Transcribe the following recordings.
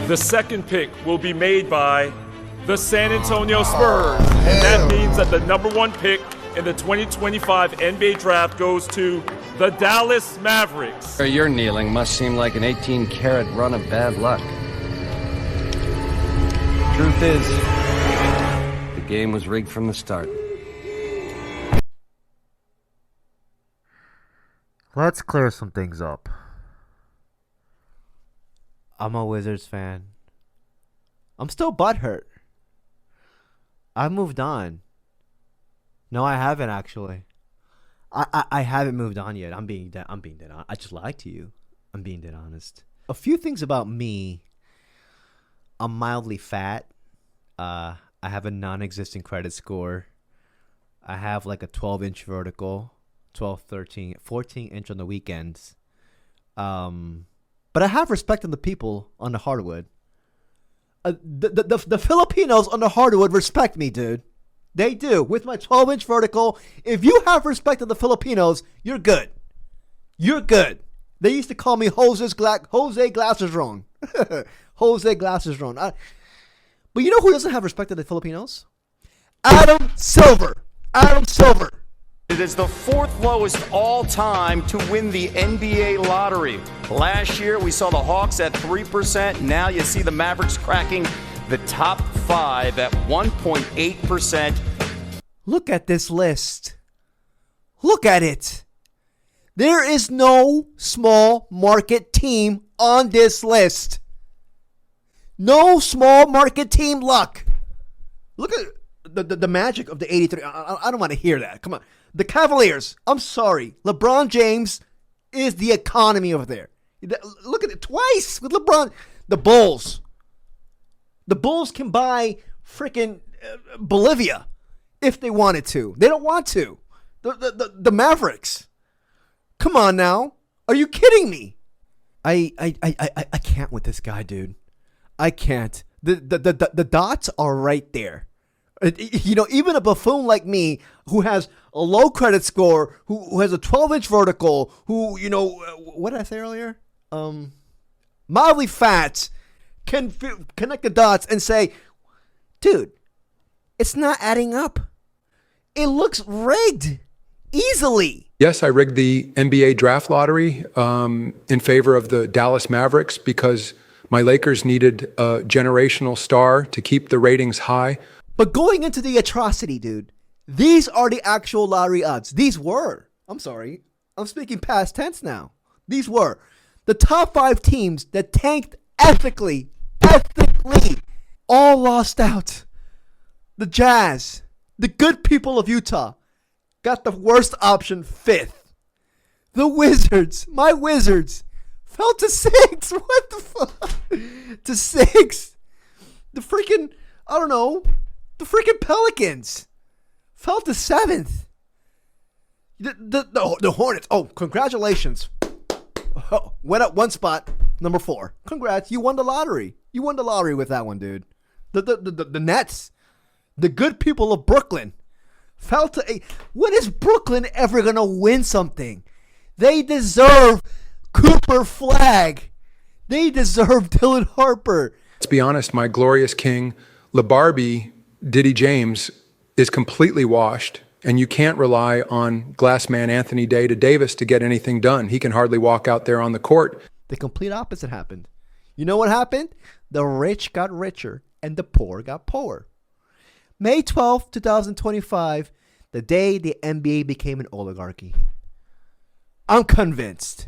The second pick will be made by the San Antonio Spurs. And that means that the number one pick in the 2025 NBA draft goes to the Dallas Mavericks. Your kneeling must seem like an 18-karat run of bad luck. Truth is, the game was rigged from the start. Let's clear some things up. I'm a Wizards fan. I'm still butthurt. I moved on. No, I haven't actually. I haven't moved on yet. I'm being dead honest. I just lied to you. I'm being dead honest. A few things about me. I'm mildly fat. I have a non-existent credit score. I have like a 12-inch vertical, 12, 13, 14-inch on the weekends. But I have respect on the people on the hardwood. The Filipinos on the hardwood respect me, dude. They do. With my 12-inch vertical, if you have respect of the Filipinos, you're good. You're good. They used to call me Jose Glasses wrong. Jose Glasses wrong. But you know who doesn't have respect of the Filipinos? Adam Silver. Adam Silver. It is the fourth lowest all time to win the NBA lottery. Last year, we saw the Hawks at 3%. Now you see the Mavericks cracking the top 5 at 1.8%. Look at this list. Look at it. There is no small market team on this list. No small market team luck. Look at the magic of the 83. I don't want to hear that. Come on. The Cavaliers. I'm sorry. LeBron James is the economy over there. Look at it twice with LeBron. The Bulls. The Bulls can buy freaking Bolivia if they wanted to. They don't want to. The Mavericks. Come on now. Are you kidding me? I can't with this guy, dude. I can't. The dots are right there. You know, even a buffoon like me who has a low credit score, who has a 12-inch vertical, who, you know, what did I say earlier? Mildly fat, can connect the dots and say, dude, it's not adding up. It looks rigged easily. Yes, I rigged the NBA draft lottery in favor of the Dallas Mavericks because my Lakers needed a generational star to keep the ratings high. But going into the atrocity, dude, these are the actual lottery odds. These were. I'm sorry. I'm speaking past tense now. These were the top 5 teams that tanked ethically, all lost out. The Jazz, the good people of Utah, got the worst option 5th. The Wizards, my Wizards, fell to 6. What the fuck? To 6. The freaking, I don't know, the freaking Pelicans fell to 7th. The Hornets, oh, congratulations. Oh, went up one spot, number 4. Congrats, you won the lottery. You won the lottery with that one, dude. The Nets, the good people of Brooklyn, fell to 8. When is Brooklyn ever going to win something? They deserve Cooper Flagg. They deserve Dylan Harper. Let's be honest, my glorious king, LeBarbie, Diddy James, is completely washed, and you can't rely on glassman Anthony Davis to get anything done. He can hardly walk out there on the court. The complete opposite happened. You know what happened? The rich got richer and the poor got poorer. May 12th, 2025, the day the NBA became an oligarchy. I'm convinced.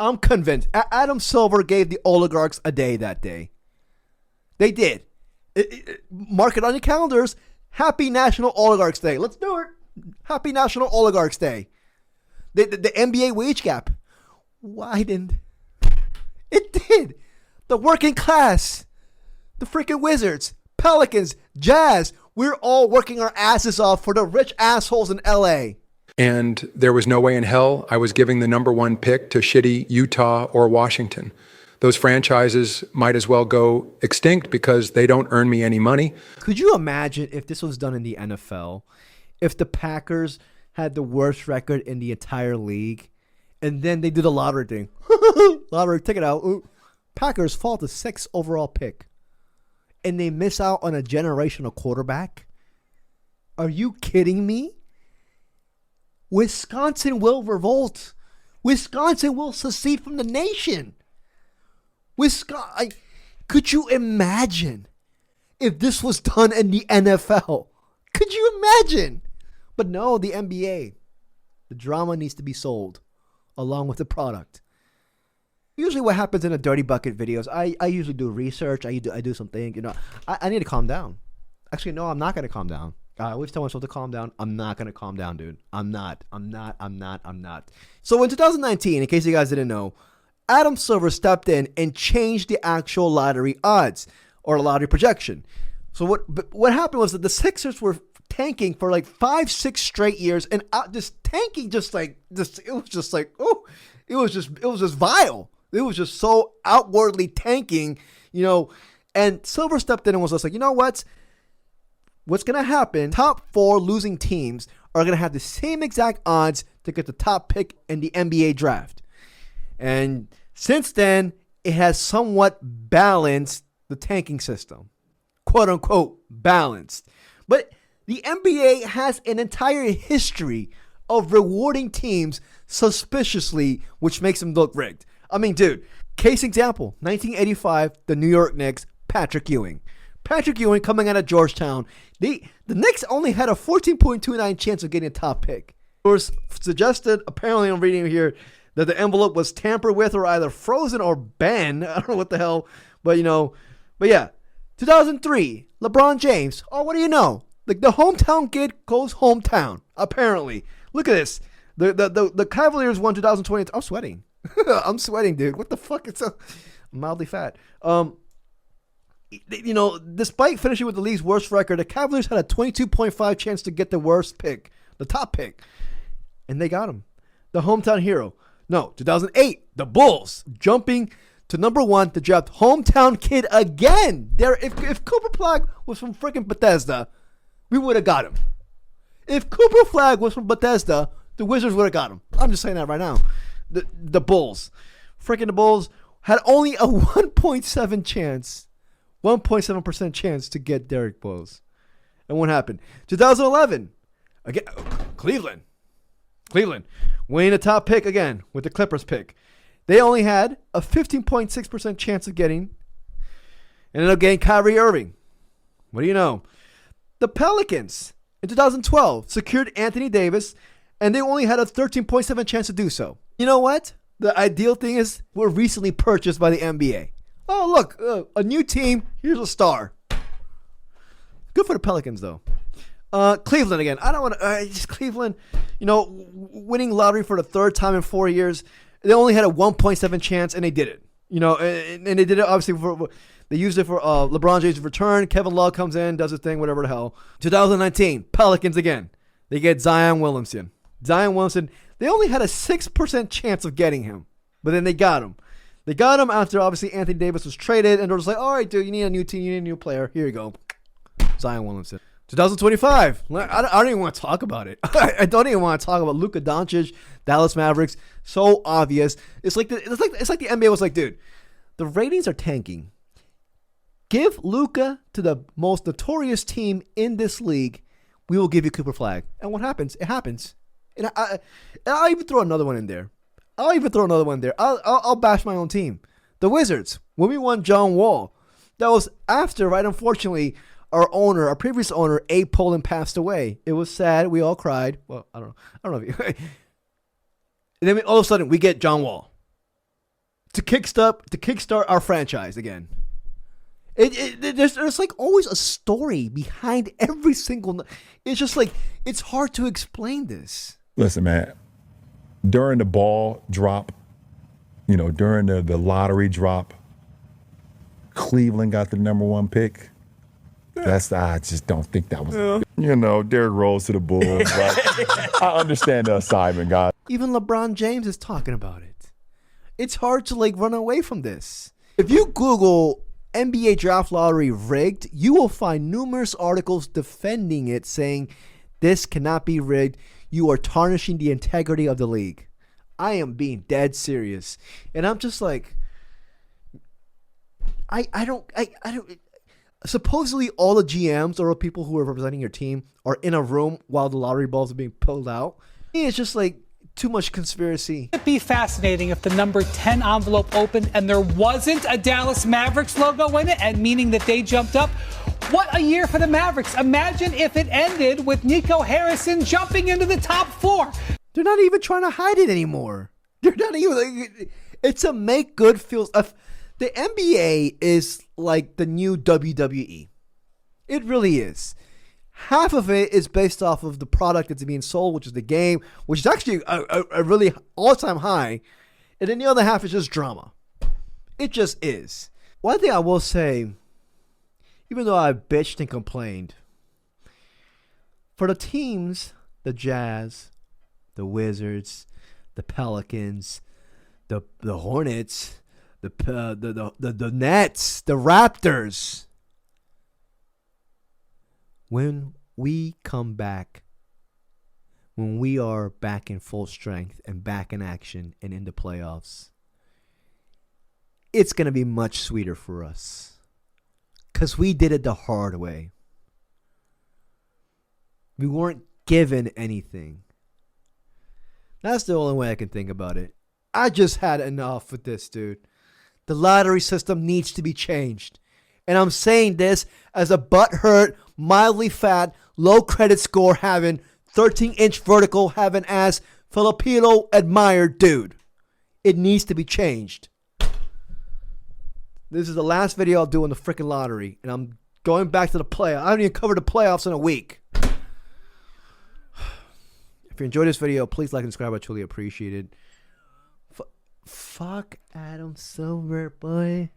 Adam Silver gave the oligarchs a day that day. They did. Mark it on your calendars. Happy National Oligarchs Day. Let's do it. Happy National Oligarchs Day. The NBA wage gap widened. It did. The working class, the freaking Wizards, Pelicans, Jazz, we're all working our asses off for the rich assholes in LA. And there was no way in hell I was giving the number 1 pick to shitty Utah or Washington. Those franchises might as well go extinct because they don't earn me any money. Could you imagine if this was done in the NFL? If the Packers had the worst record in the entire league, and then they do the lottery thing. Lottery, take it out. Ooh. Packers fall to 6th overall pick, and they miss out on a generational quarterback? Are you kidding me? Wisconsin will revolt. Wisconsin will secede from the nation. Could you imagine if this was done in the NFL? Could you imagine? But no, the NBA. The drama needs to be sold along with the product. Usually what happens in the Dirty Bucket videos, I usually do research. I do something. I need to calm down. Actually, no, I'm not going to calm down. I always tell myself to calm down. I'm not going to calm down, dude. I'm not. So in 2019, in case you guys didn't know, Adam Silver stepped in and changed the actual lottery odds or lottery projection. So what happened was that the Sixers were tanking for like 5-6 straight years, and just tanking, it was just vile. It was just so outwardly tanking, and Silver stepped in and was just like, you know what? What's going to happen? Top 4 losing teams are going to have the same exact odds to get the top pick in the NBA draft. And since then, it has somewhat balanced the tanking system. Quote unquote balanced. But the NBA has an entire history of rewarding teams suspiciously, which makes them look rigged. I mean, dude, case example, 1985, the New York Knicks, Patrick Ewing. Patrick Ewing coming out of Georgetown. The Knicks only had a 14.29 chance of getting a top pick. It was suggested, apparently I'm reading here, that the envelope was tampered with or either frozen or banned. I don't know what the hell, but yeah. 2003, LeBron James. Oh, what do you know? The hometown kid goes hometown, apparently. Look at this. The Cavaliers won 2020. I'm sweating. I'm sweating, dude. What the fuck? I'm mildly fat. Despite finishing with the league's worst record, the Cavaliers had a 22.5 chance to get the worst pick, the top pick. And they got him. The hometown hero. No, 2008, the Bulls jumping to number 1 to draft hometown kid again. If Cooper Flagg was from freaking Bethesda, we would have got him. If Cooper Flagg was from Bethesda, the Wizards would have got him. I'm just saying that right now. The Bulls. Freaking the Bulls had only a 1.7% chance to get Derrick Rose. And what happened? 2011, again, Cleveland winning the top pick again with the Clippers pick. They only had a 15.6% chance of getting, and ended up getting Kyrie Irving. What do you know? The Pelicans in 2012 secured Anthony Davis, and they only had a 13.7% chance to do so. You know what? The ideal thing is we're recently purchased by the NBA. Oh, look, a new team. Here's a star. Good for the Pelicans, though. Cleveland again. I don't want to. Just Cleveland, winning lottery for the 3rd time in 4 years. They only had a 1.7% chance, and they did it. And they did it obviously they used it for LeBron James' return. Kevin Love comes in, does his thing, whatever the hell. 2019, Pelicans again. They get Zion Williamson. They only had a 6% chance of getting him, but then they got him. They got him after obviously Anthony Davis was traded, and they're just like, all right, dude, you need a new team, you need a new player. Here you go, Zion Williamson. 2025. I don't even want to talk about it. I don't even want to talk about Luka Doncic, Dallas Mavericks. So obvious. It's like the NBA was like, dude, the ratings are tanking. Give Luka to the most notorious team in this league. We will give you Cooper Flagg. And what happens? It happens. And I'll even throw another one in there. I'll bash my own team. The Wizards. When we won John Wall, that was after, right? Unfortunately, our previous owner, Abe Poland, passed away. It was sad. We all cried. Well, I don't know if you. And then all of a sudden, we get John Wall to kickstart our franchise again. There's like always a story behind every single. It's just like it's hard to explain this. Listen, man. During the ball drop, during the lottery drop, Cleveland got the number 1 pick. I just don't think that was, Derrick Rose to the Bulls. Right? I understand the assignment, guys. Even LeBron James is talking about it. It's hard to run away from this. If you Google NBA draft lottery rigged, you will find numerous articles defending it, saying this cannot be rigged. You are tarnishing the integrity of the league. I am being dead serious. And I'm just like, I don't. Supposedly, all the GMs or people who are representing your team are in a room while the lottery balls are being pulled out. It's just like too much conspiracy. It'd be fascinating if the number 10 envelope opened and there wasn't a Dallas Mavericks logo in it, and meaning that they jumped up. What a year for the Mavericks. Imagine if it ended with Nico Harrison jumping into the top 4. They're not even trying to hide it anymore. They're not even. It's a make good feel. The NBA is like the new WWE. It really is. Half of it is based off of the product that's being sold, which is the game, which is actually a really all-time high. And then the other half is just drama. It just is. One thing I will say, even though I bitched and complained, for the teams, the Jazz, the Wizards, the Pelicans, the Hornets, the Nets, the Raptors, when we come back, when we are back in full strength and back in action and in the playoffs, it's going to be much sweeter for us because we did it the hard way. We weren't given anything. That's the only way I can think about it. I just had enough with this, dude. The lottery system needs to be changed. And I'm saying this as a butthurt, mildly fat, low credit score having, 13-inch vertical having ass, Filipino admired dude. It needs to be changed. This is the last video I'll do on the freaking lottery. And I'm going back to the playoffs. I haven't even covered the playoffs in a week. If you enjoyed this video, please like and subscribe. I truly appreciate it. Fuck Adam Silver, boy.